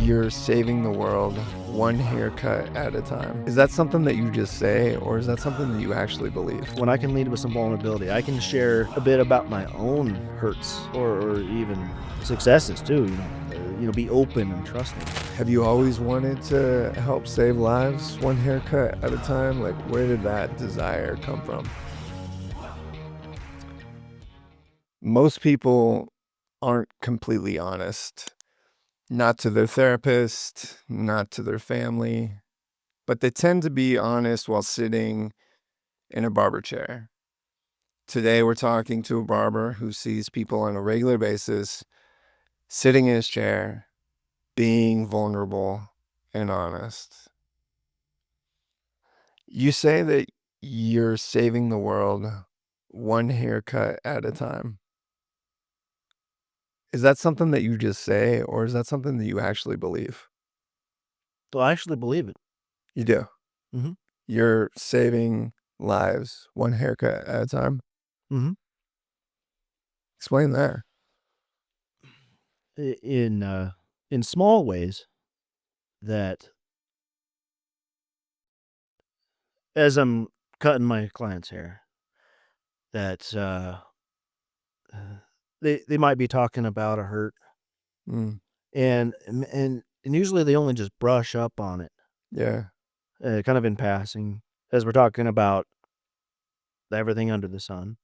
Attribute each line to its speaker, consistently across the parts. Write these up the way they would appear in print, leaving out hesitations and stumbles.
Speaker 1: you're saving the world one haircut at a time. Is that something that you just say, or is that something that you actually believe?
Speaker 2: When I can lead with some vulnerability, I can share a bit about my own hurts or even successes too. Be open and trusting.
Speaker 1: Have you always wanted to help save lives one haircut at a time? Like, where did that desire come from? Most people aren't completely honest, not to their therapist, not to their family, but they tend to be honest while sitting in a barber chair. Today, we're talking to a barber who sees people on a regular basis sitting in his chair, being vulnerable and honest. You say that you're saving the world one haircut at a time. Is that something that you just say, or is that something that you actually believe?
Speaker 2: So I actually believe it.
Speaker 1: You do.
Speaker 2: Mm-hmm.
Speaker 1: You're saving lives one haircut at a time.
Speaker 2: Mm-hmm.
Speaker 1: Explain that.
Speaker 2: In small ways, that as I'm cutting my client's hair, that they might be talking about a hurt,
Speaker 1: Mm,
Speaker 2: and usually they only just brush up on it,
Speaker 1: yeah.
Speaker 2: kind of in passing, as we're talking about everything under the sun.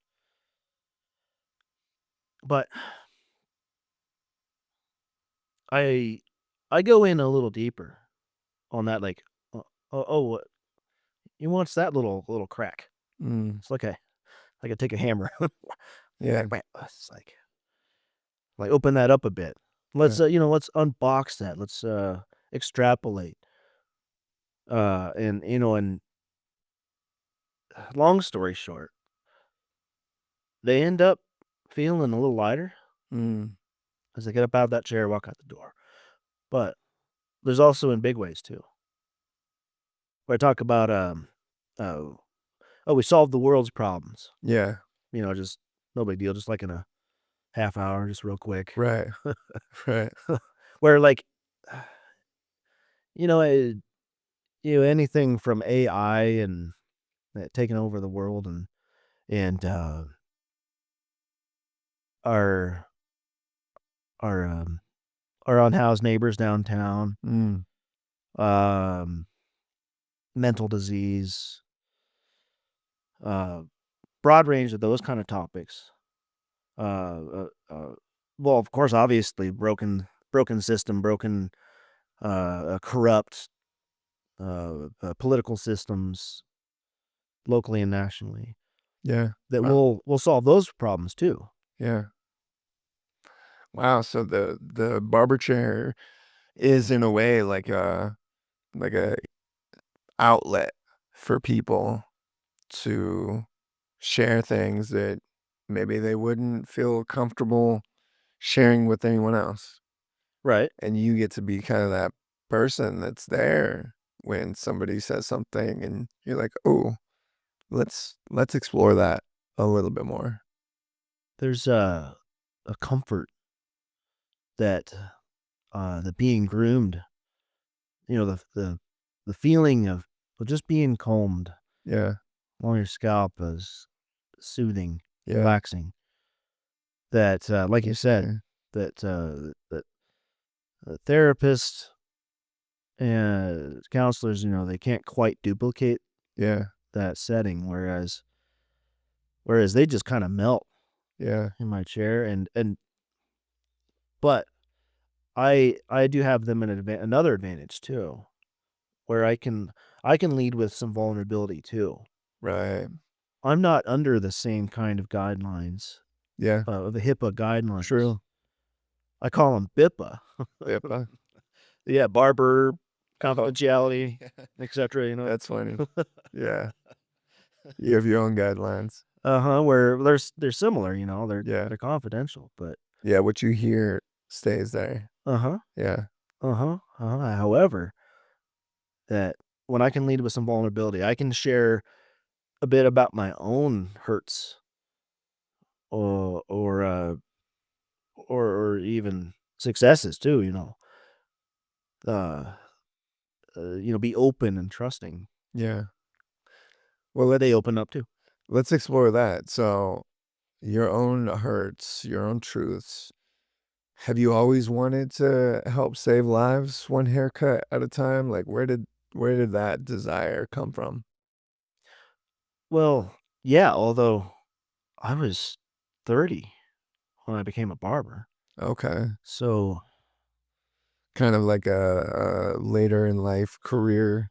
Speaker 2: But I I go in a little deeper on that, like, what he wants that little crack.
Speaker 1: Mm,
Speaker 2: It's like I take a hammer,
Speaker 1: yeah.
Speaker 2: bang, bang. It's like open that up a bit.
Speaker 1: Yeah.
Speaker 2: Let's unbox that. Let's extrapolate. And long story short, they end up feeling a little lighter
Speaker 1: Mm,
Speaker 2: as they get up out of that chair, walk out the door. But there's also in big ways too, where I talk about oh, we solved the world's problems.
Speaker 1: yeah.
Speaker 2: Just no big deal, just like in a half hour, just real quick.
Speaker 1: Right. Right.
Speaker 2: Where like, you know, eh, anything from AI and taking over the world and our our um our unhoused neighbors downtown,
Speaker 1: Mm,
Speaker 2: um, mental disease, uh, broad range of those kind of topics. Uh, uh, uh, well, of course, obviously, broken system, broken, corrupt, political systems, locally and nationally.
Speaker 1: yeah.
Speaker 2: That
Speaker 1: Wow.
Speaker 2: we'll solve those problems too.
Speaker 1: Yeah. Wow. So the barber chair is in a way like a outlet for people to share things that maybe they wouldn't feel comfortable sharing with anyone else.
Speaker 2: Right.
Speaker 1: And you get to be kind of that person that's there when somebody says something and you're like, "Oh, let's explore that a little bit more."
Speaker 2: There's a comfort that the being groomed, the feeling of just being combed
Speaker 1: Yeah.
Speaker 2: along your scalp is soothing,
Speaker 1: Yeah.
Speaker 2: relaxing. That, like you said,
Speaker 1: Yeah.
Speaker 2: that therapists and counselors, they can't quite duplicate
Speaker 1: Yeah.
Speaker 2: that setting, whereas they just kinda melt
Speaker 1: Yeah.
Speaker 2: in my chair, but I do have them another advantage too, where I can lead with some vulnerability too.
Speaker 1: Right.
Speaker 2: I'm not under the same kind of guidelines,
Speaker 1: Yeah.
Speaker 2: the HIPAA guidelines.
Speaker 1: True.
Speaker 2: I call them BIPA.
Speaker 1: Yep.
Speaker 2: Yeah, Barber,
Speaker 1: Oh,
Speaker 2: confidentiality, etcetera.
Speaker 1: that's funny. Yeah. You have your own guidelines.
Speaker 2: Uh-huh, where they're similar,
Speaker 1: Yeah.
Speaker 2: they're confidential, but
Speaker 1: Yeah, what you hear stays there.
Speaker 2: uh-huh,
Speaker 1: Yeah.
Speaker 2: uh-huh, uh-huh. However, that when I can lead with some vulnerability, I can share a bit about my own hurts or or, uh, or even successes too. uh, be open and trusting.
Speaker 1: Yeah. Well,
Speaker 2: They open up too.
Speaker 1: let's explore that. So, your own hurts, your own truths. Have you always wanted to help save lives one haircut at a time? Like, where did that desire come from?
Speaker 2: Well, yeah, although I was 30 when I became a barber.
Speaker 1: Okay.
Speaker 2: So,
Speaker 1: Kind of like a later in life career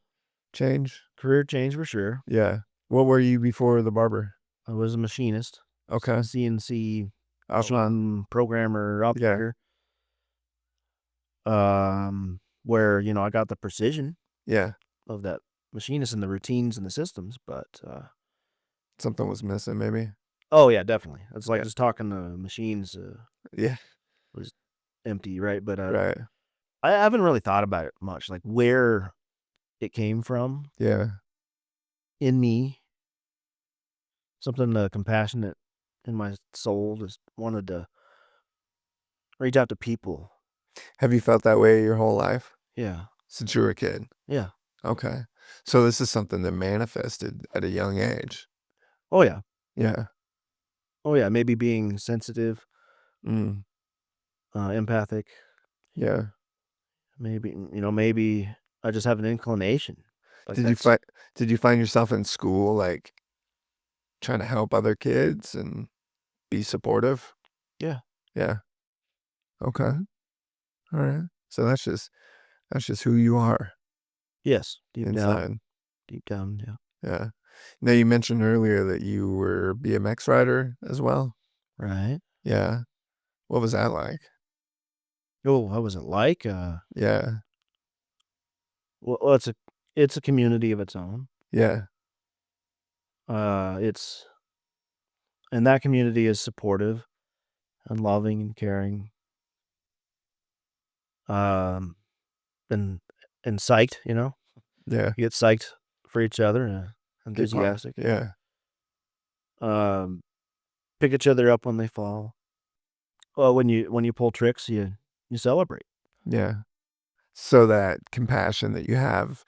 Speaker 1: change?
Speaker 2: career change for sure.
Speaker 1: Yeah. What were you before the barber?
Speaker 2: I was a machinist,
Speaker 1: Okay.
Speaker 2: CNC
Speaker 1: Oh, wow.
Speaker 2: programmer,
Speaker 1: Yeah.
Speaker 2: operator, where, I got the precision
Speaker 1: Yeah.
Speaker 2: of that machinist and the routines and the systems, but,
Speaker 1: Something was missing maybe?
Speaker 2: oh, yeah, definitely. It's like
Speaker 1: Yeah.
Speaker 2: just talking to machines,
Speaker 1: Yeah.
Speaker 2: was empty, right? But,
Speaker 1: Right.
Speaker 2: I haven't really thought about it much, like where it came from
Speaker 1: Yeah.
Speaker 2: in me, something, compassionate in my soul, just wanted to reach out to people.
Speaker 1: Have you felt that way your whole life?
Speaker 2: Yeah,
Speaker 1: Since you were a kid?
Speaker 2: yeah.
Speaker 1: Okay. So this is something that manifested at a young age?
Speaker 2: Oh, yeah.
Speaker 1: Yeah.
Speaker 2: Oh, yeah, maybe being sensitive,
Speaker 1: Mm.
Speaker 2: empathic,
Speaker 1: Yeah.
Speaker 2: maybe I just have an inclination. Like,
Speaker 1: Did you
Speaker 2: that's
Speaker 1: find did you find yourself in school, like, trying to help other kids and be supportive?
Speaker 2: yeah.
Speaker 1: Yeah. Okay. Alright. So that's just who you are
Speaker 2: Yes,
Speaker 1: inside.
Speaker 2: deep down, yeah.
Speaker 1: Yeah. Now you mentioned earlier that you were a BMX rider as well?
Speaker 2: Right.
Speaker 1: Yeah. What was that like?
Speaker 2: Oh, what was it like?
Speaker 1: Yeah.
Speaker 2: Well, it's a community of its own.
Speaker 1: Yeah.
Speaker 2: It's and that community is supportive and loving and caring, um, and psyched,
Speaker 1: Yeah.
Speaker 2: You get psyched for each other,
Speaker 1: Keep on.
Speaker 2: enthusiastic,
Speaker 1: Yeah.
Speaker 2: um, pick each other up when they fall. Well, when you pull tricks, you celebrate.
Speaker 1: Yeah. So that compassion that you have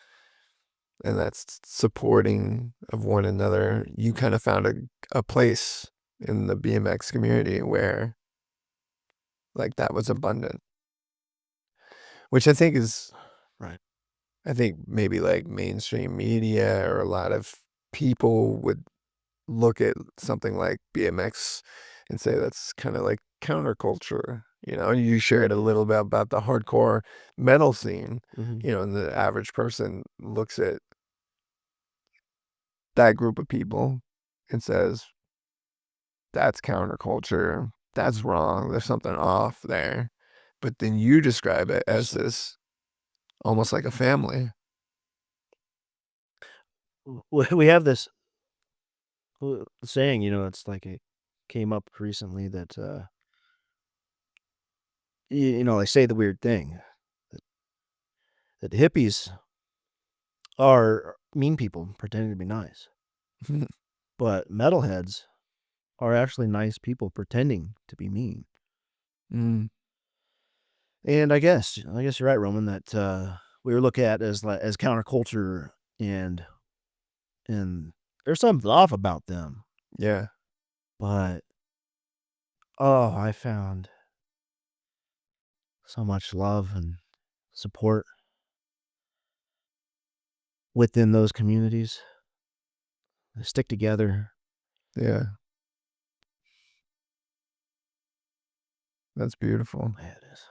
Speaker 1: and that's supporting of one another, you kind of found a place in the BMX community where like that was abundant, which
Speaker 2: Right.
Speaker 1: I think maybe like mainstream media or a lot of people would look at something like BMX and say that's kind of like counterculture. You shared a little bit about the hardcore metal scene,
Speaker 2: Mhm.
Speaker 1: and the average person looks at that group of people and says, that's counterculture. That's
Speaker 2: Mhm.
Speaker 1: wrong. There's something off there. But then you describe it as
Speaker 2: So,
Speaker 1: this almost like a family.
Speaker 2: we have this saying, it's like it came up recently that they say the weird thing that, hippies are mean people pretending to be nice, but metalheads are actually nice people pretending to be mean.
Speaker 1: Mm,
Speaker 2: And I guess you're right, Roman, that we were looked at as counterculture, and and there's something off about them.
Speaker 1: yeah,
Speaker 2: But oh, I found so much love and support within those communities. They stick together.
Speaker 1: yeah. That's beautiful.
Speaker 2: Yeah, it is.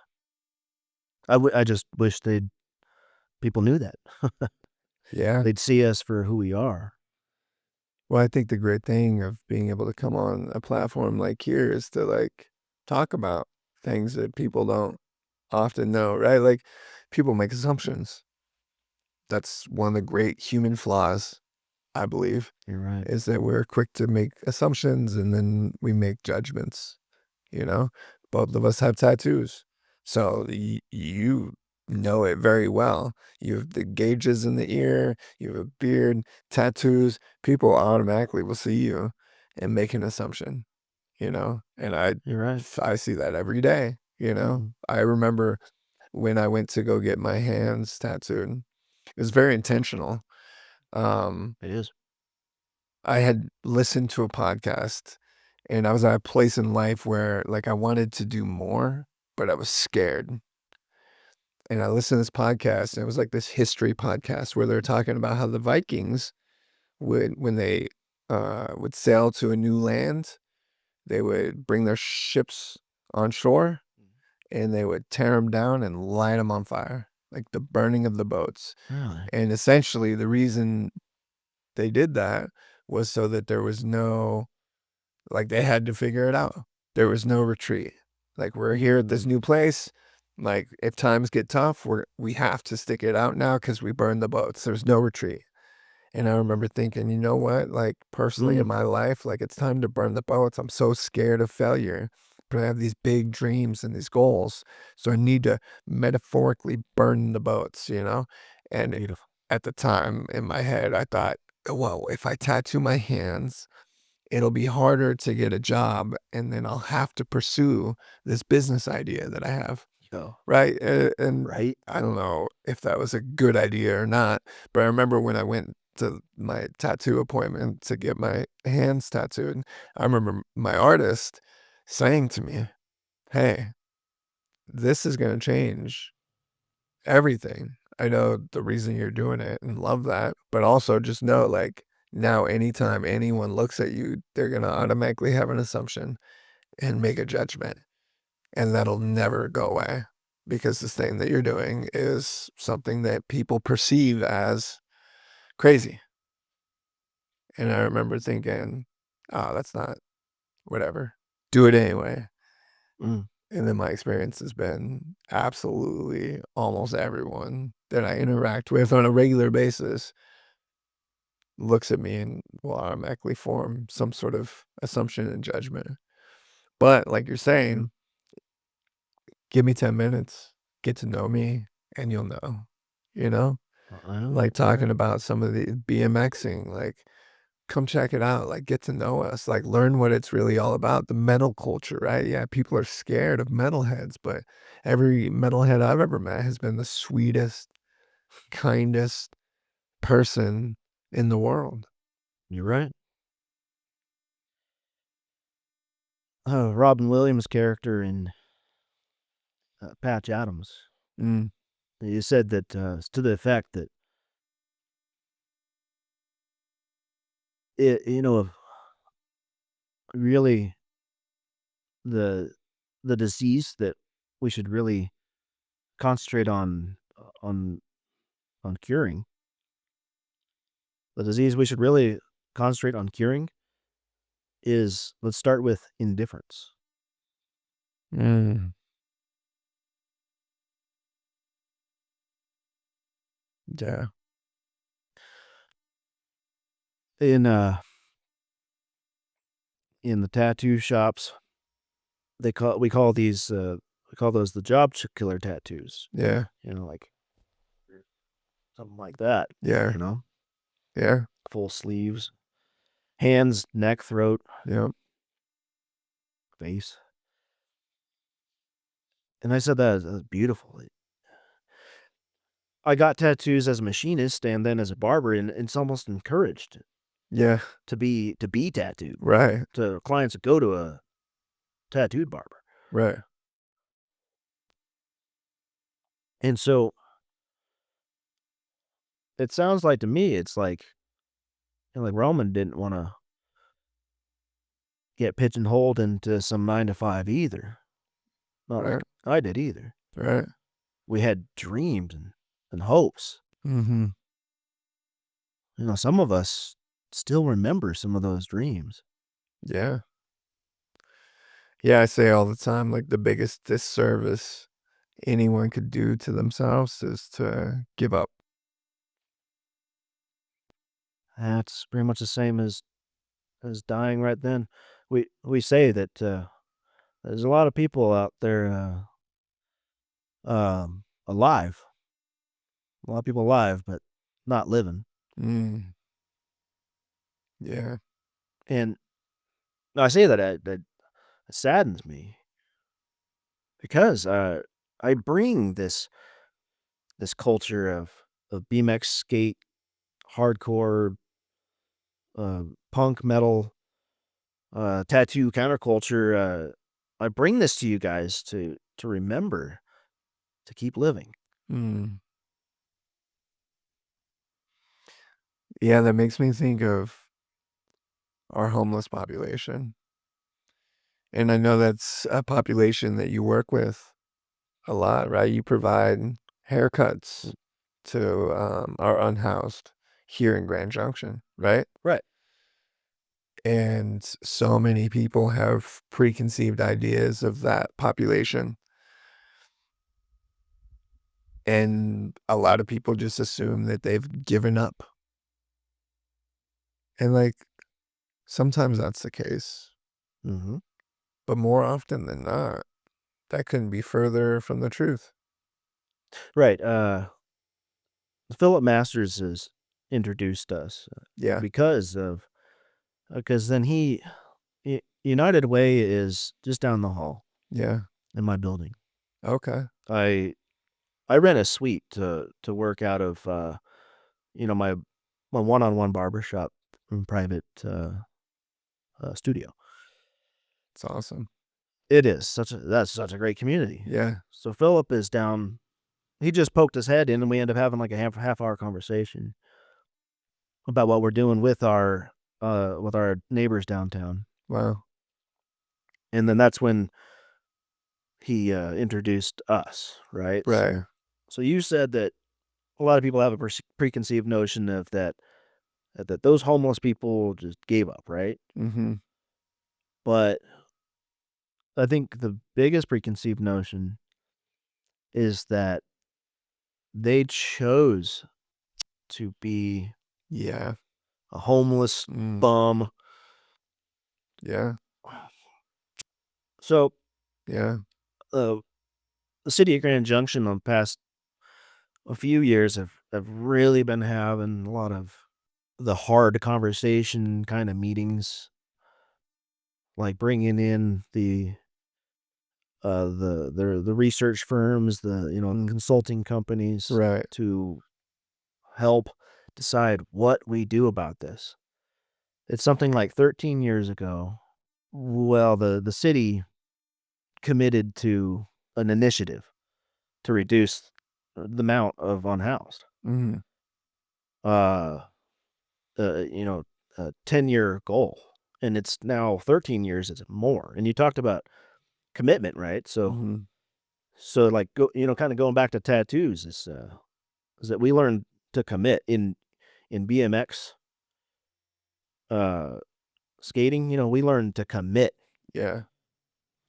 Speaker 2: I just wish people knew that.
Speaker 1: Yeah.
Speaker 2: They'd see us for who we are.
Speaker 1: Well, I think the great thing of being able to come on a platform like here is to like talk about things that people don't often know, right? Like people make assumptions. That's one of the great human flaws, I believe,
Speaker 2: You're right.
Speaker 1: is that we're quick to make assumptions and then we make judgments, you know? Both of us have tattoos. So you know it very well. You have the gauges in the ear, you have a beard, tattoos. People automatically will see you and make an assumption, And
Speaker 2: You're right.
Speaker 1: I see that every day.
Speaker 2: Mhm.
Speaker 1: I remember when I went to go get my hands tattooed. It was very intentional. Um,
Speaker 2: It is.
Speaker 1: I had listened to a podcast, and I was at a place in life where, like, I wanted to do more, but I was scared. And I listened to this podcast, and it was like this history podcast where they're talking about how the Vikings would, when they would sail to a new land, they would bring their ships on shore and they would tear them down and light them on fire, like the burning of the boats.
Speaker 2: Really?
Speaker 1: And essentially, the reason they did that was so that there was no, like, they had to figure it out. There was no retreat. Like, we're here at this new place. Like, if times get tough, we have to stick it out now because we burned the boats. There's no retreat. And I remember thinking, you know what? Like, personally in
Speaker 2: Mm.
Speaker 1: my life, like, it's time to burn the boats. I'm so scared of failure, but I have these big dreams and these goals. So I need to metaphorically burn the boats, you know? And
Speaker 2: Beautiful.
Speaker 1: at the time in my head, I thought, well, if I tattoo my hands, it'll be harder to get a job, and then I'll have to pursue this business idea that I have.
Speaker 2: Yo.
Speaker 1: Right, and
Speaker 2: Right?
Speaker 1: I don't know if that was a good idea or not, but I remember when I went to my tattoo appointment to get my hands tattooed, I remember my artist saying to me, "Hey, this is gonna change everything. I know the reason you're doing it and love that, but also just know, like, now anytime anyone looks at you, they're gonna automatically have an assumption and make a judgment." And that'll never go away because this thing that you're doing is something that people perceive as crazy. And I remember thinking, oh, that's not whatever. Do it anyway.
Speaker 2: Mm.
Speaker 1: And then my experience has been absolutely almost everyone that I interact with on a regular basis looks at me and will automatically form some sort of assumption and judgment. But like you're
Speaker 2: Mm.
Speaker 1: saying, give me 10 minutes, get to know me, and you'll know, you know?
Speaker 2: I know.
Speaker 1: Like,
Speaker 2: You're
Speaker 1: talking
Speaker 2: right.
Speaker 1: about some of the BMXing, like, come check it out, like, get to know us, like, learn what it's really all about, the metal culture, right? Yeah, people are scared of metalheads, but every metalhead I've ever met has been the sweetest, kindest person in the world.
Speaker 2: You're right. Robin Williams' character in Patch Adams,
Speaker 1: Mm,
Speaker 2: he said that it's to the effect that it, really the the disease that we should really concentrate on curing. The disease we should really concentrate on curing is, let's start with indifference.
Speaker 1: mm, yeah,
Speaker 2: In in the tattoo shops, we call those the killer tattoos.
Speaker 1: yeah,
Speaker 2: Like something like that.
Speaker 1: yeah,
Speaker 2: You know,
Speaker 1: yeah,
Speaker 2: full sleeves, hands, neck, throat,
Speaker 1: yeah,
Speaker 2: face. And I said that's beautiful. I got tattoos as a machinist and then as a barber, and it's almost encouraged
Speaker 1: yeah,
Speaker 2: to be tattooed.
Speaker 1: right,
Speaker 2: To clients that go to a tattooed barber.
Speaker 1: right,
Speaker 2: And so it sounds like to me, it's like, like Roman didn't want to get pigeonholed into some 9 to 5 either. Not
Speaker 1: right,
Speaker 2: like I did either.
Speaker 1: right,
Speaker 2: We had dreams and hopes.
Speaker 1: mhm,
Speaker 2: Some of us still remember some of those dreams.
Speaker 1: yeah. Yeah, I say all the time, like, the biggest disservice anyone could do to themselves is to give up.
Speaker 2: That's pretty much the same as dying right then. We say that there's a lot of people out there alive, a lot of people alive, but not living.
Speaker 1: Mm, yeah,
Speaker 2: And I say that it saddens me because I bring this culture of BMX skate, hardcore, punk metal, tattoo counterculture. I bring this to you guys to remember to keep living.
Speaker 1: Mm. Yeah, that makes me think of our homeless population. And I know that's a population that you work with a lot, right? You provide haircuts to our unhoused here in Grand Junction, right?
Speaker 2: Right.
Speaker 1: And so many people have preconceived ideas of that population. And a lot of people just assume that they've given up. And like sometimes that's the case,
Speaker 2: Mm-hmm.
Speaker 1: but more often than not, that couldn't be further from the truth.
Speaker 2: Right. Philip Masters has introduced us
Speaker 1: Yeah,
Speaker 2: because then United Way is just down the hall
Speaker 1: yeah.
Speaker 2: in my building.
Speaker 1: Okay.
Speaker 2: I I rent a suite to work out of my one-on-one barber shop and private studio.
Speaker 1: It's awesome.
Speaker 2: It is that's such a great community.
Speaker 1: Yeah,
Speaker 2: So Philip is down. He just poked his head in, and we end up having like a half hour conversation about what we're doing with our neighbors downtown.
Speaker 1: wow.
Speaker 2: And then that's when he introduced us, right?
Speaker 1: Right.
Speaker 2: So you said that a lot of people have a preconceived notion of that those homeless people just gave up, right?
Speaker 1: Mhm.
Speaker 2: But I think the biggest preconceived notion is that they chose to be
Speaker 1: Yeah.
Speaker 2: a homeless
Speaker 1: Mm.
Speaker 2: bum.
Speaker 1: Yeah.
Speaker 2: So
Speaker 1: Yeah.
Speaker 2: uh, the city of Grand Junction on the past a few years have really been having a lot of the hard conversation kind of meetings, like bringing in the research firms,
Speaker 1: Mm.
Speaker 2: consulting companies
Speaker 1: Right.
Speaker 2: to help decide what we do about this. It's something like 13 years ago. Well, the city committed to an initiative to reduce the amount of unhoused.
Speaker 1: Mhm.
Speaker 2: Uh, a 10-year goal, and it's now 13 years. It's more. And you talked about commitment, right?
Speaker 1: Mhm.
Speaker 2: So like kind of going back to tattoos is that we learned to commit in BMX uh skating. We learned to commit,
Speaker 1: Yeah.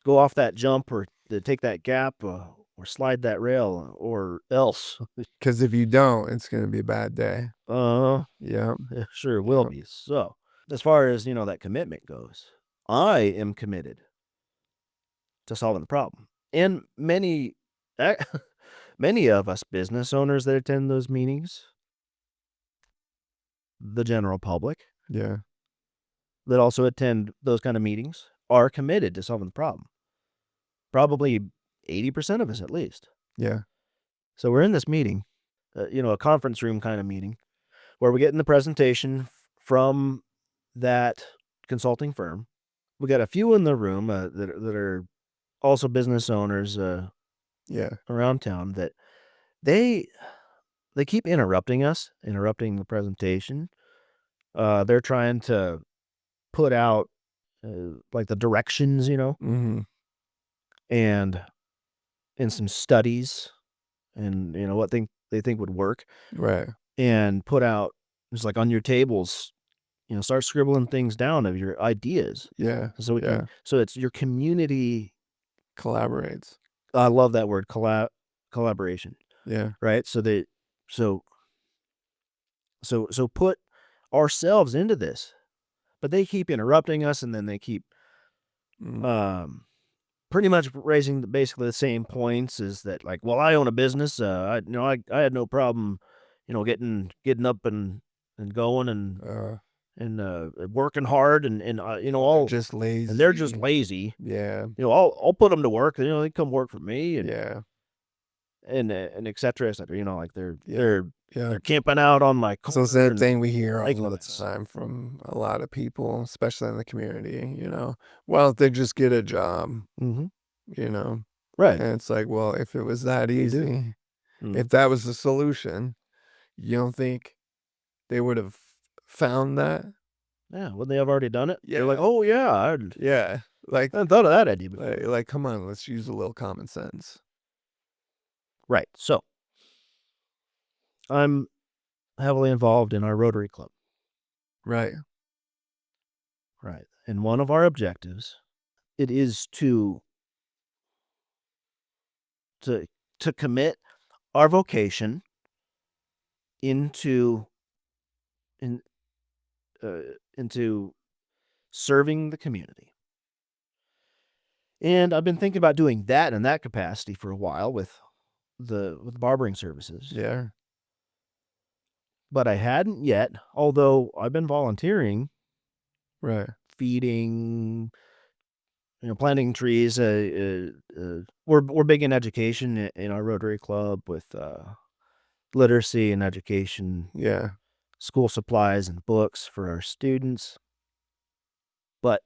Speaker 2: go off that jump or to take that gap or slide that rail or else.
Speaker 1: 'Cause if you don't, it's gonna be a bad day.
Speaker 2: uh
Speaker 1: Yep.
Speaker 2: yeah, sure will
Speaker 1: Yep.
Speaker 2: be. So as far as that commitment goes, I am committed to solving the problem. And ac- many of us business owners that attend those meetings, the general public
Speaker 1: Yeah.
Speaker 2: that also attend those kind of meetings, are committed to solving the problem. Probably 80% of us at least.
Speaker 1: Yeah.
Speaker 2: So we're in this meeting, a conference room kind of meeting, where we're getting the presentation from that consulting firm. We got a few in the room that are also business owners
Speaker 1: Yeah.
Speaker 2: around town that they they keep interrupting us, interrupting the presentation. They're trying to put out like the directions,
Speaker 1: Mhm.
Speaker 2: and some studies, and what they think would work,
Speaker 1: Right.
Speaker 2: and put out just like on your tables, start scribbling things down of your ideas,
Speaker 1: Yeah.
Speaker 2: so we can
Speaker 1: Yeah.
Speaker 2: so it's your community.
Speaker 1: Collaborates.
Speaker 2: I love that word, collaboration,
Speaker 1: Yeah.
Speaker 2: right? So put ourselves into this, but they keep interrupting us, and then they keep
Speaker 1: Mm.
Speaker 2: um pretty much raising basically the same points. Is that like, well, I own a business. I had no problem, getting up and going
Speaker 1: Uh,
Speaker 2: and working hard and
Speaker 1: they're
Speaker 2: all,
Speaker 1: just
Speaker 2: and they're just
Speaker 1: lazy.
Speaker 2: lazy.
Speaker 1: Yeah.
Speaker 2: I'll put them to work. They come work for me, and
Speaker 1: Yeah.
Speaker 2: and et cetera, et cetera. You know, like they're
Speaker 1: Yeah.
Speaker 2: they're
Speaker 1: Yeah.
Speaker 2: they're camping out on my
Speaker 1: So it's
Speaker 2: corner
Speaker 1: that
Speaker 2: and
Speaker 1: thing we hear all
Speaker 2: making a
Speaker 1: the
Speaker 2: mess.
Speaker 1: time from a lot of people, especially in the community, Well, they just get a job,
Speaker 2: Mm-hmm.
Speaker 1: you know?
Speaker 2: Right.
Speaker 1: And it's like, well, if it was that
Speaker 2: They do.
Speaker 1: easy,
Speaker 2: Mm.
Speaker 1: if that was the solution, you don't think they would have found that?
Speaker 2: Yeah. Wouldn't they have already done it? They're like,
Speaker 1: Yeah.
Speaker 2: oh yeah, I
Speaker 1: Yeah. Like,
Speaker 2: hadn't thought of that idea before.
Speaker 1: come on, let's use a little common sense.
Speaker 2: Right. So I'm heavily involved in our Rotary Club.
Speaker 1: Right.
Speaker 2: Right. And one of our objectives, it is to to commit our vocation into in into serving the community. And I've been thinking about doing that in that capacity for a while with barbering services.
Speaker 1: Yeah.
Speaker 2: But I hadn't yet, although I've been volunteering,
Speaker 1: Right.
Speaker 2: feeding, planting trees. We're big in education in our Rotary Club with literacy and education,
Speaker 1: Yeah.
Speaker 2: school supplies and books for our students. But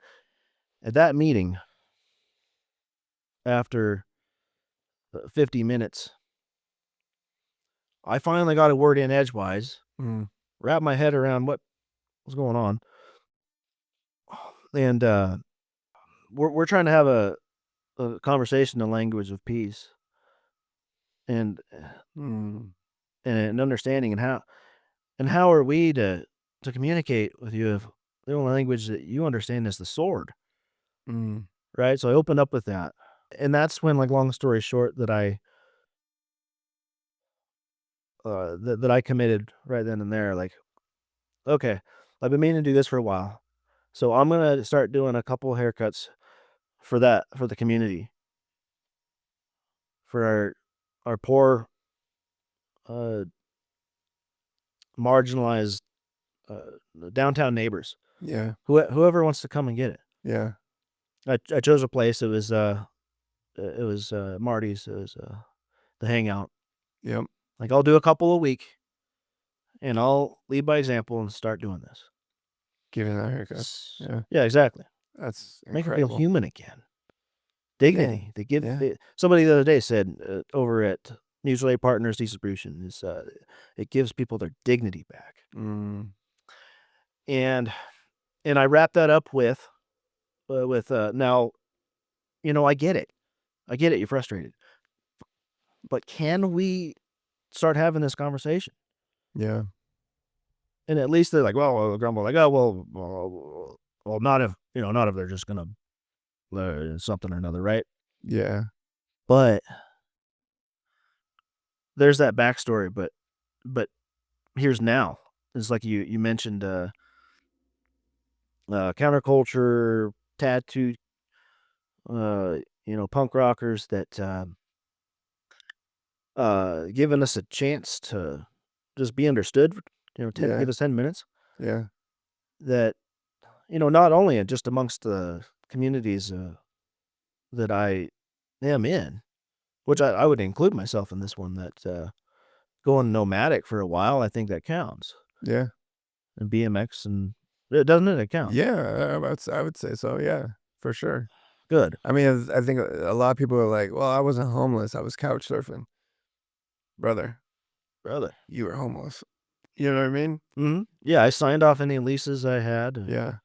Speaker 2: at that meeting, after 50 minutes, I finally got a word in edgewise,
Speaker 1: Mm.
Speaker 2: wrapped my head around what was going on, and we're trying to have a conversation in the language of peace and
Speaker 1: Mm.
Speaker 2: and an understanding, and how are we to communicate with you if the only language that you understand is the sword,
Speaker 1: Mm.
Speaker 2: right? So I opened up with that, and that's when, like, long story short, that I committed right then and there. Like, okay, I've been meaning to do this for a while, so I'm gonna start doing a couple haircuts for the community, for our poor, uh, marginalized, downtown neighbors,
Speaker 1: Yeah.
Speaker 2: whoever wants to come and get it.
Speaker 1: Yeah.
Speaker 2: I chose a place. It was Marty's. It was the hangout.
Speaker 1: Yep.
Speaker 2: Like, I'll do a couple a week, and I'll lead by example and start doing this.
Speaker 1: Giving out haircuts. Yeah.
Speaker 2: Yeah, exactly.
Speaker 1: That's
Speaker 2: Make them feel
Speaker 1: incredible.
Speaker 2: human again.
Speaker 1: Yeah.
Speaker 2: Dignity.
Speaker 1: Yeah.
Speaker 2: Somebody the other day said, over at Mutual Aid Partners Distribution, it gives people their dignity back.
Speaker 1: Mm.
Speaker 2: And I wrap that up with now, I get it. I get it. You're frustrated, but can we start having this conversation?
Speaker 1: Yeah.
Speaker 2: And at least they're like, well, grumble like, oh, well, not if they're just gonna something or another, right?
Speaker 1: Yeah.
Speaker 2: But there's that backstory. But here's now. It's like you mentioned, counterculture, tattoo, punk rockers that giving us a chance to just be understood.
Speaker 1: Yeah.
Speaker 2: Give us 10 minutes.
Speaker 1: Yeah.
Speaker 2: That not only just amongst the communities that I am in, which I would include myself in this one, that going nomadic for a while, I think that counts.
Speaker 1: Yeah.
Speaker 2: And BMX, and doesn't it? It counts.
Speaker 1: Yeah. I would say so. Yeah. For sure.
Speaker 2: Good.
Speaker 1: I mean, I think a lot of people are like, well, I wasn't homeless. I was couch surfing. Brother,
Speaker 2: Brother.
Speaker 1: you were homeless. You know what I mean?
Speaker 2: Mhm. Yeah, I signed off any leases I had,
Speaker 1: Yeah.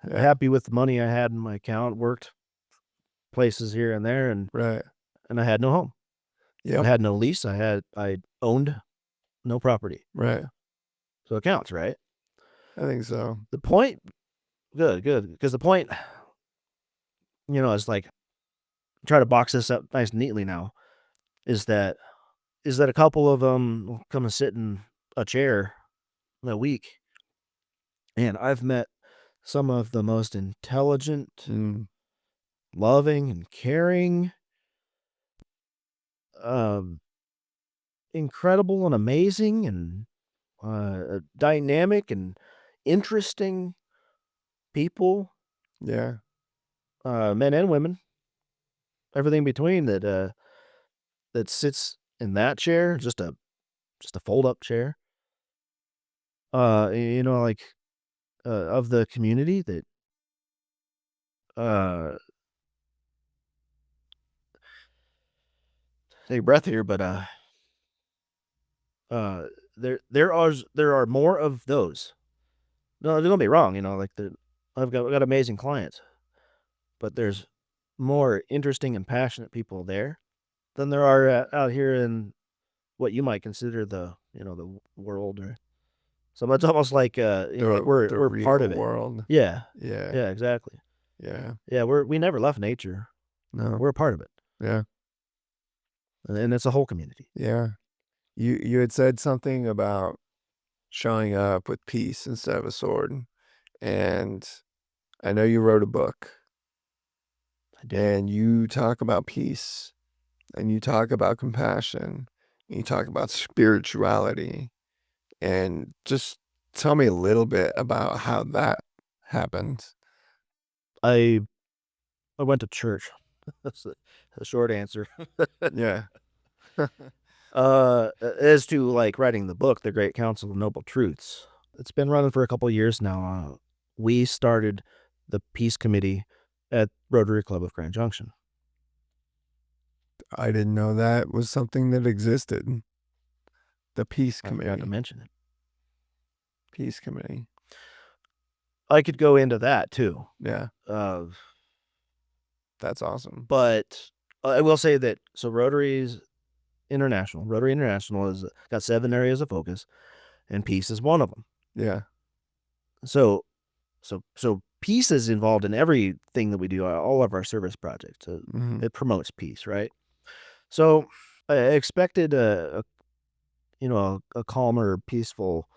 Speaker 1: Yeah.
Speaker 2: happy with the money I had in my account, worked places here and there, and
Speaker 1: Right.
Speaker 2: I had no home. I
Speaker 1: Yep.
Speaker 2: had no lease, I owned no property.
Speaker 1: Right.
Speaker 2: So it counts, right?
Speaker 1: I think so.
Speaker 2: The point good, because the point, is like, try to box this up nice and neatly now, is that a couple of them will come and sit in a chair a week, and I've met some of the most intelligent,
Speaker 1: Mm.
Speaker 2: loving, and caring, um, incredible and amazing, and dynamic and interesting people,
Speaker 1: Yeah.
Speaker 2: men and women, everything in between, that sits in that chair, just a fold up chair. Like of the community that take a breath here, but there are more of those. No, don't get me wrong, like I've got amazing clients, but there's more interesting and passionate people there than there are out here in what you might consider the world or so it's almost like like
Speaker 1: The
Speaker 2: we're part
Speaker 1: real
Speaker 2: of it.
Speaker 1: world.
Speaker 2: Yeah.
Speaker 1: Yeah.
Speaker 2: Yeah, exactly.
Speaker 1: Yeah.
Speaker 2: Yeah, we never left nature.
Speaker 1: No.
Speaker 2: We're a part of it.
Speaker 1: Yeah.
Speaker 2: And it's a whole community.
Speaker 1: Yeah. You had said something about showing up with peace instead of a sword. And I know you wrote a book
Speaker 2: I did.
Speaker 1: and you talk about peace and you talk about compassion. And you talk about spirituality. And just tell me a little bit about how that happened.
Speaker 2: I went to church. That's the short answer.
Speaker 1: Yeah.
Speaker 2: As to like writing the book, The Great Council of Noble Truths, it's been running for a couple years now. We started the Peace Committee at Rotary Club of Grand Junction.
Speaker 1: I didn't know that was something that existed. The Peace
Speaker 2: I forgot to
Speaker 1: Committee.
Speaker 2: mention it.
Speaker 1: Peace Committee.
Speaker 2: I could go into that too.
Speaker 1: Yeah.
Speaker 2: Uh,
Speaker 1: That's awesome.
Speaker 2: but I will say that Rotary International has got 7 areas of focus, and peace is one of them.
Speaker 1: Yeah.
Speaker 2: So peace is involved in everything that we do, all of our service projects.
Speaker 1: Mhm.
Speaker 2: It promotes peace, right? So I expected a calmer, peaceful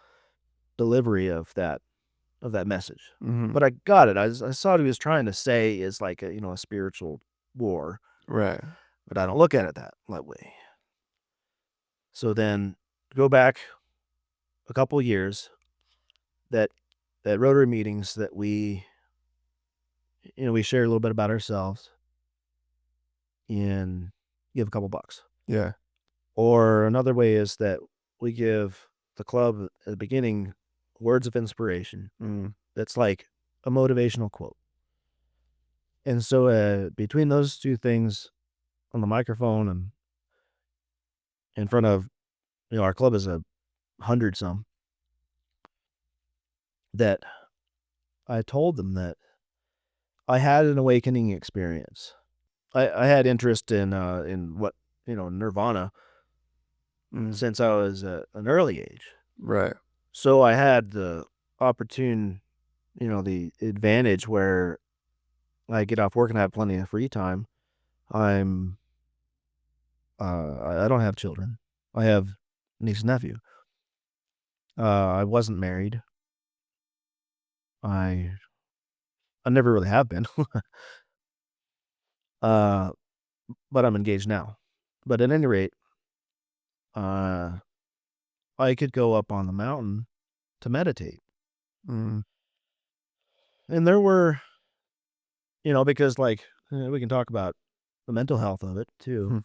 Speaker 2: delivery of that message,
Speaker 1: Mhm.
Speaker 2: but I got it. I saw what he was trying to say is like a spiritual war,
Speaker 1: Right.
Speaker 2: but I don't look at it that way. So then go back a couple years that Rotary meetings that we share a little bit about ourselves and give a couple bucks.
Speaker 1: Yeah.
Speaker 2: Or another way is that we give the club at the beginning words of inspiration.
Speaker 1: Mm.
Speaker 2: That's like a motivational quote. And so between those two things on the microphone and in front of, our club is 100 some, that I told them that I had an awakening experience. I had interest in what, nirvana
Speaker 1: Mm.
Speaker 2: since I was an early age.
Speaker 1: Right.
Speaker 2: So I had the the advantage where I get off work and I have plenty of free time. I'm I don't have children. I have niece and nephew. I wasn't married. I never really have been. uh, but I'm engaged now. But at any rate, uh, I could go up on the mountain to meditate.
Speaker 1: Mm.
Speaker 2: And there were, because like we can talk about the mental health of it too.
Speaker 1: Hmm.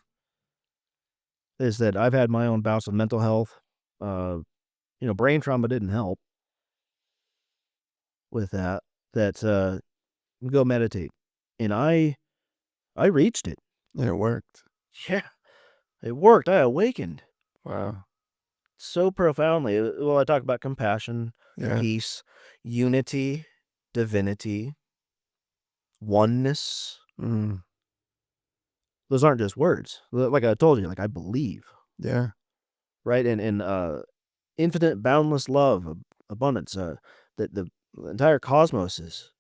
Speaker 2: Is that I've had my own bouts of mental health. Brain trauma didn't help with that. That go meditate, and I reached it.
Speaker 1: It worked.
Speaker 2: Yeah, it worked. I awakened
Speaker 1: Wow.
Speaker 2: so profoundly. Well, I talk about compassion,
Speaker 1: Yeah.
Speaker 2: peace, unity, divinity, oneness.
Speaker 1: Mm.
Speaker 2: Those aren't just words. Like I told you, like I believe,
Speaker 1: Yeah.
Speaker 2: right? And infinite, boundless love, abundance. The entire cosmos is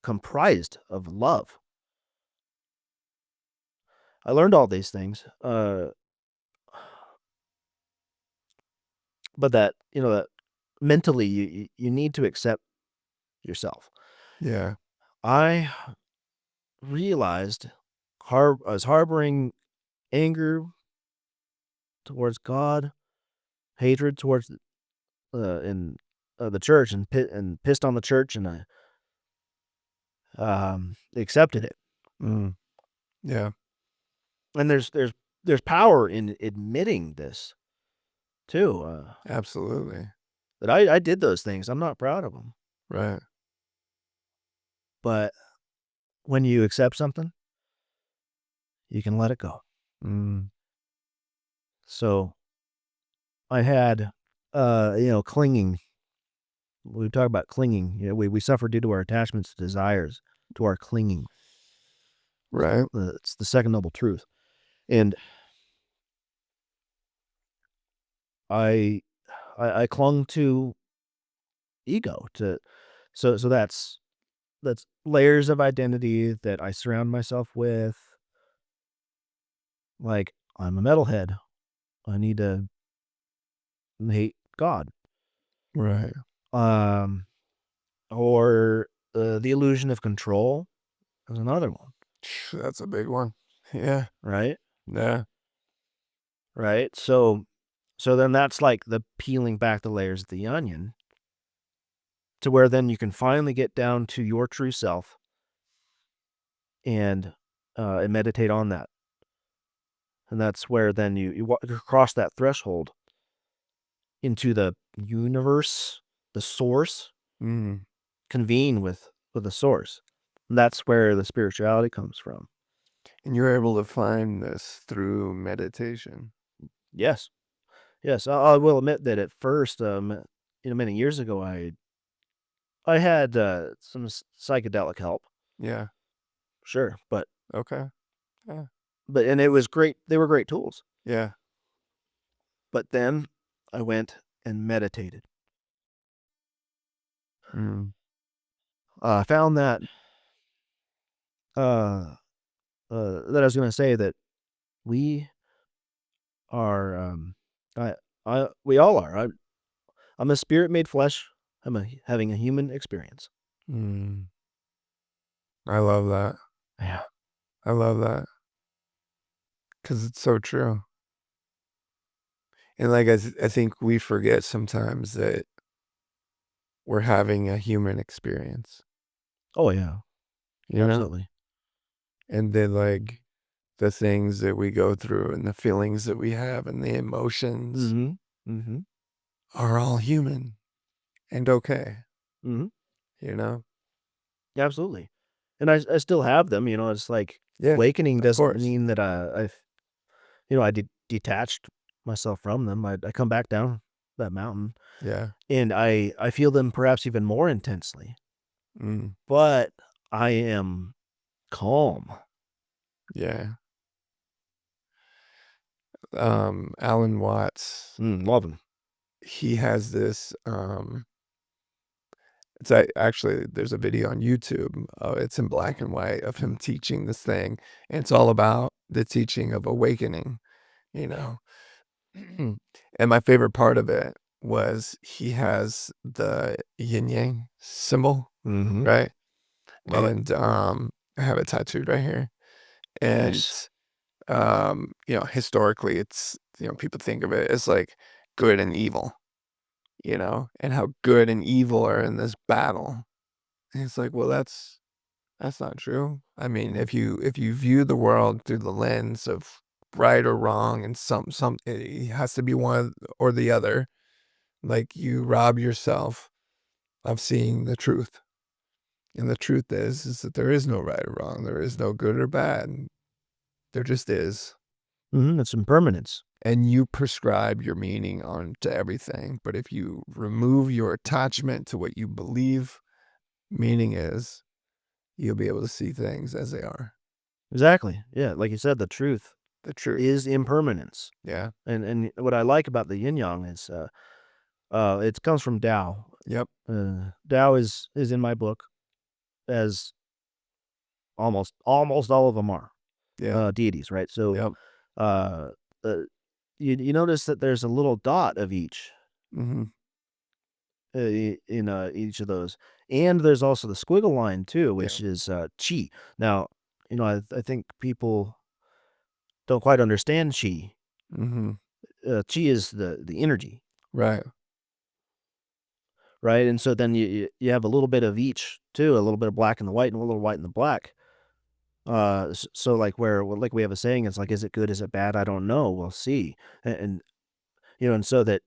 Speaker 2: comprised of love. I learned all these things, but that mentally you need to accept yourself.
Speaker 1: Yeah.
Speaker 2: I realized I was harboring anger towards God, hatred towards in the church, and pissed on the church, and I accepted it.
Speaker 1: Mm. Yeah.
Speaker 2: And there's there's power in admitting this too.
Speaker 1: Absolutely.
Speaker 2: That I did those things. I'm not proud of them.
Speaker 1: Right.
Speaker 2: But when you accept something, you can let it go.
Speaker 1: Mm.
Speaker 2: So I had, clinging. We talk about clinging. We suffer due to our attachments to desires, to our clinging.
Speaker 1: Right.
Speaker 2: It's the second noble truth. And I I clung to ego to so that's layers of identity that I surround myself with. Like, I'm a metalhead. I need to hate God.
Speaker 1: Right.
Speaker 2: Um, or the illusion of control is another one,
Speaker 1: That's a big one. Yeah.
Speaker 2: right?
Speaker 1: Yeah.
Speaker 2: Right. So then that's like the peeling back the layers of the onion to where then you can finally get down to your true self and meditate on that. And that's where then you cross that threshold into the universe, the source,
Speaker 1: Mm.
Speaker 2: convene with the source. And that's where the spirituality comes from.
Speaker 1: And you're able to find this through meditation.
Speaker 2: Yes. Yes. I will admit that at first, many years ago, I had some psychedelic help.
Speaker 1: Yeah.
Speaker 2: Sure.
Speaker 1: Okay. Yeah.
Speaker 2: And it was great. They were great tools.
Speaker 1: Yeah.
Speaker 2: But then I went and meditated.
Speaker 1: Mm.
Speaker 2: I found uh, that I was going to say that we are, I, we all are. I'm a spirit made flesh. Having a human experience.
Speaker 1: Mm. I love that.
Speaker 2: Yeah.
Speaker 1: I love that because it's so true. And like I think we forget sometimes that we're having a human experience,
Speaker 2: Oh yeah.
Speaker 1: you know?
Speaker 2: Absolutely.
Speaker 1: And then like the things that we go through and the feelings that we have and the emotions
Speaker 2: Mm-hmm. Mm-hmm.
Speaker 1: are all human and okay,
Speaker 2: Mm-hmm.
Speaker 1: you know?
Speaker 2: Absolutely. And I still have them. It's like
Speaker 1: Yeah,
Speaker 2: awakening
Speaker 1: of
Speaker 2: doesn't
Speaker 1: course.
Speaker 2: mean that I detached myself from them. I come back down that mountain
Speaker 1: Yeah.
Speaker 2: and I feel them perhaps even more intensely,
Speaker 1: Mm.
Speaker 2: but I am calm.
Speaker 1: Yeah. Alan Watts,
Speaker 2: Love them.
Speaker 1: he has this, actually, there's a video on YouTube, it's in black and white of him teaching this thing, and it's all about the teaching of awakening, you know? And my favorite part of it was he has the yin yang symbol,
Speaker 2: Mm-hmm.
Speaker 1: right?
Speaker 2: Love it.
Speaker 1: And, I have it tattooed right here, and,
Speaker 2: Nice.
Speaker 1: historically, people think of it as, like, good and evil, and how good and evil are in this battle. And it's like, well, that's not true. I mean, if you view the world through the lens of right or wrong and it has to be one or the other, like, you rob yourself of seeing the truth. And the truth is that there is no right or wrong. There is no good or bad. There just is.
Speaker 2: It's impermanence.
Speaker 1: And you prescribe your meaning onto everything. But if you remove your attachment to what you believe meaning is, you'll be able to see things as they are.
Speaker 2: Exactly. Yeah, like you said, the truth
Speaker 1: The truth.
Speaker 2: is impermanence.
Speaker 1: Yeah.
Speaker 2: And what I like about the yin yang is it comes from Tao.
Speaker 1: Yep.
Speaker 2: Tao is in my book as almost all of them are
Speaker 1: Yeah.
Speaker 2: deities, right? So
Speaker 1: Yep.
Speaker 2: uh, uh you notice that there's a little dot of each
Speaker 1: Mhm.
Speaker 2: in each of those, and there's also the squiggle line too,
Speaker 1: Yeah.
Speaker 2: which is chi. Now, I think people don't quite understand chi.
Speaker 1: Mhm.
Speaker 2: Chi is the energy,
Speaker 1: Right.
Speaker 2: right? And so then you have a little bit of each too, a little bit of black and the white and a little white and the black. So like like we have a saying, it's like, is it good? Is it bad? I don't know. We'll see. And and so that,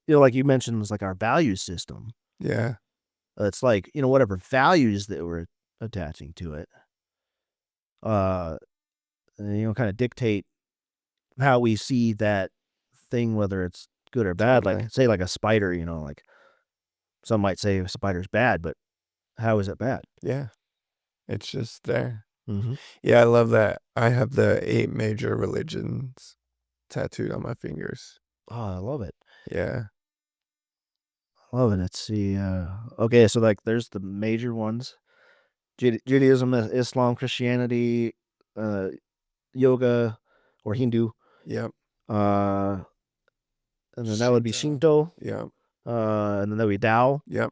Speaker 2: like you mentioned, it's like our value system.
Speaker 1: Yeah.
Speaker 2: It's like, whatever values that we're attaching to it, uh, kind of dictate how we see that thing, whether it's good or bad. Like,
Speaker 1: Totally.
Speaker 2: say, like a spider, like some might say a spider's bad, but how is it bad?
Speaker 1: Yeah. It's just there.
Speaker 2: Hmm.
Speaker 1: Yeah, I love that. I have the 8 major religions tattooed on my fingers.
Speaker 2: Oh, I love it.
Speaker 1: Yeah.
Speaker 2: Love it. Let's see. Okay, so like there's the major ones: Judaism, Islam, Christianity, uh, yoga, or Hindu.
Speaker 1: Yep.
Speaker 2: Uh, and then that would be
Speaker 1: Shinto.
Speaker 2: Shinto.
Speaker 1: Yep.
Speaker 2: And then that would be Tao.
Speaker 1: Yep.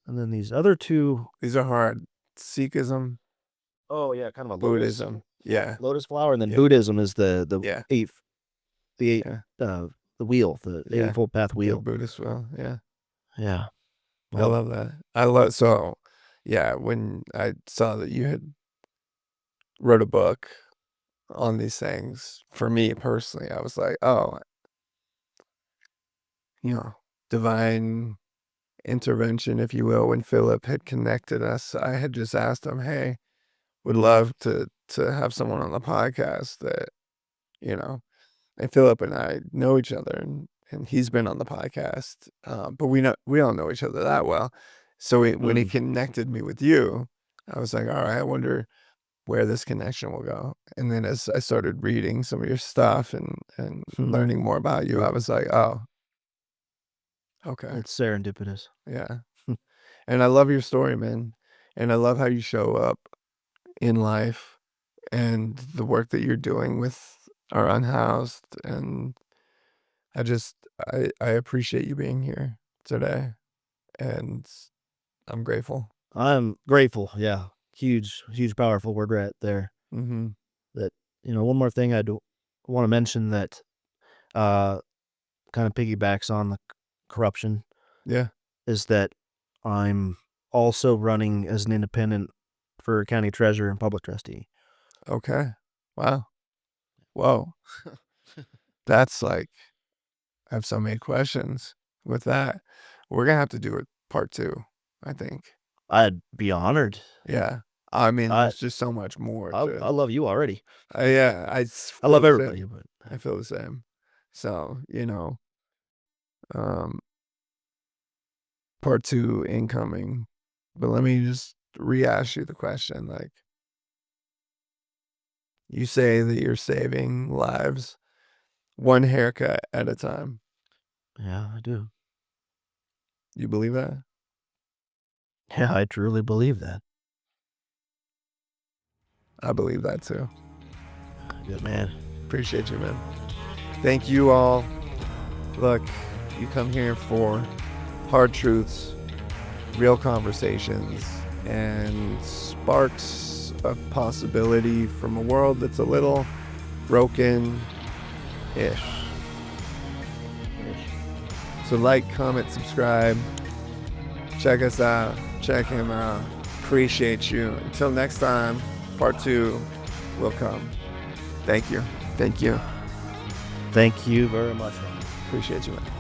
Speaker 2: And then these other two,
Speaker 1: These are hard. Sikhism,
Speaker 2: oh yeah, kind of a
Speaker 1: Buddhism. Yeah.
Speaker 2: lotus flower, and then
Speaker 1: Yeah.
Speaker 2: Buddhism is the
Speaker 1: Yeah.
Speaker 2: eighth, the eight,
Speaker 1: Yeah.
Speaker 2: the wheel, the
Speaker 1: Yeah.
Speaker 2: eightfold path
Speaker 1: Yeah.
Speaker 2: wheel.
Speaker 1: Buddhist will. Yeah.
Speaker 2: Yeah.
Speaker 1: I
Speaker 2: Well,
Speaker 1: love that. I love so yeah, when I saw that you had wrote a book on these things, for me personally, I was like, oh, divine intervention, if you will, when Philip had connected us. I had just asked him, hey, would love to have someone on the podcast that, you know, and Philip and I know each other and he's been on the podcast. But we don't know each other that well. So when he connected me with you, I was like, all right, I wonder where this connection will go. And then as I started reading some of your stuff and learning more about you, I was like, oh, okay.
Speaker 2: it's serendipitous.
Speaker 1: Yeah. And I love your story, man. And I love how you show up in life and the work that you're doing with our unhoused. And I just, I appreciate you being here today. And I'm grateful.
Speaker 2: I'm grateful. Yeah. Huge, huge, powerful word right there.
Speaker 1: Mm-hmm.
Speaker 2: That, one more thing I'd want to mention that uh, kind of piggybacks on the corruption
Speaker 1: Yeah.
Speaker 2: is that I'm also running as an independent for county treasurer and public trustee.
Speaker 1: Okay. Wow. Whoa. That's like, I have so many questions with that. We're going to have to do it part 2, I think.
Speaker 2: I'd be honored.
Speaker 1: Yeah. I mean,
Speaker 2: I
Speaker 1: there's just so much more
Speaker 2: I
Speaker 1: to,
Speaker 2: love you already.
Speaker 1: yeah,
Speaker 2: I love everybody, but
Speaker 1: I feel the same. So, um, part 2 incoming. But let me just re-ask you the question. Like, you say that you're saving lives one haircut at a time.
Speaker 2: yeah, I do.
Speaker 1: You believe that?
Speaker 2: Yeah, I truly believe that.
Speaker 1: I believe that too.
Speaker 2: Good man.
Speaker 1: Appreciate you, man. Thank you all. Look, you come here for hard truths, real conversations, and sparks of possibility from a world that's a little broken-ish. So like, comment, subscribe. Check us out. Check him out. Appreciate you. Until next time, part 2 will come. Thank you. Thank you.
Speaker 2: Thank you very much.
Speaker 1: Appreciate you, man.